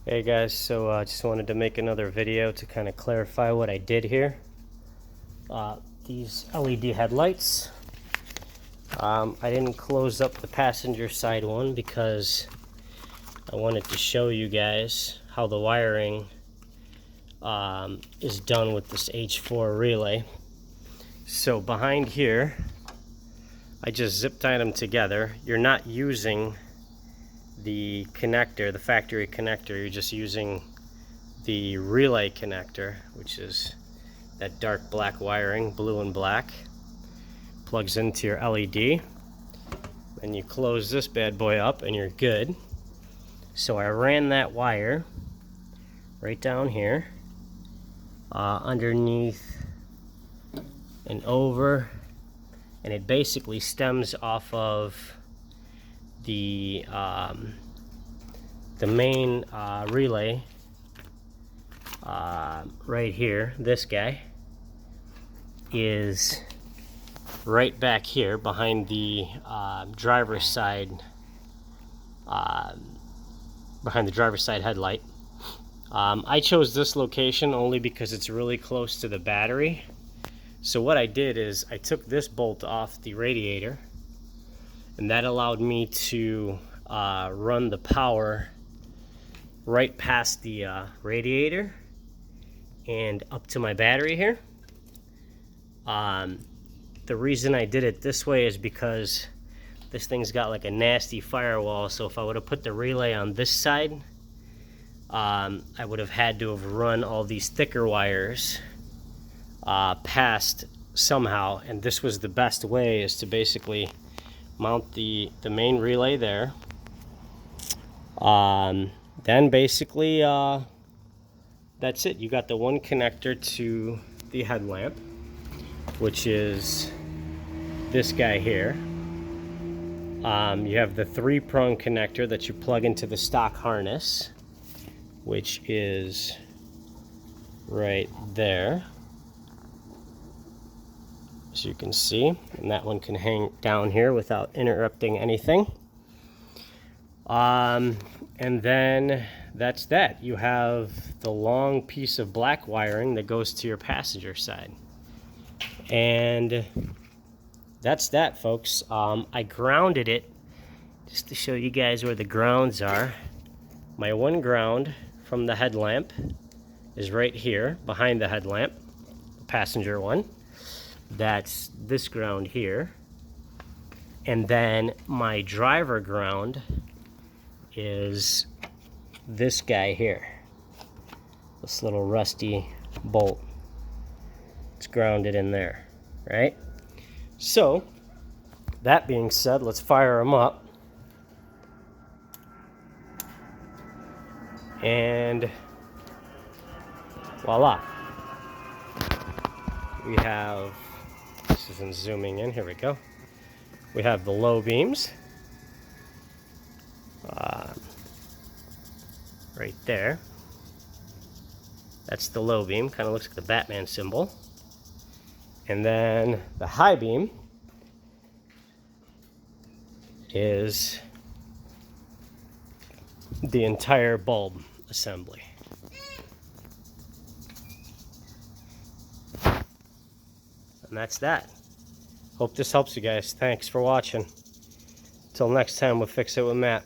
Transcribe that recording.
Hey guys, so I just wanted to make another video to kind of clarify what I did here. These LED headlights, I didn't close up the passenger side one because I wanted to show you guys how the wiring is done with this H4 relay. So behind here, I just zip tied them together. You're not using the connector, the factory connector, you're just using the relay connector, which is that dark black wiring, blue and black. Plugs into your LED, and you close this bad boy up and you're good. So I ran that wire right down here, underneath and over, and it basically stems off of the main relay right here. This guy is right back here behind the driver's side headlight. I chose this location only because it's really close to the battery. So what I did is I took this bolt off the radiator, and that allowed me to run the power right past the radiator and up to my battery here. The reason I did it this way is because this thing's got like a nasty firewall, so if I would have put the relay on this side, I would have had to have run all these thicker wires past somehow, and this was the best way, is to basically mount the main relay there. Then basically that's it. You got the one connector to the headlamp, which is this guy here. You have the 3-prong connector that you plug into the stock harness, which is right there, as you can see, and that one can hang down here without interrupting anything. And then that's that. You have the long piece of black wiring that goes to your passenger side. And that's that, folks. I grounded it just to show you guys where the grounds are. My one ground from the headlamp is right here behind the headlamp, the passenger one. That's this ground here. And then my driver ground is this guy here, this little rusty bolt. It's grounded in there, right? So that being said, let's fire them up. And voila, we have, this isn't zooming in, here we go. We have the low beams right there. That's the low beam, kind of looks like the Batman symbol. And then the high beam is the entire bulb assembly. And that's that. Hope this helps you guys. Thanks for watching. Till next time, we'll fix it with Matt.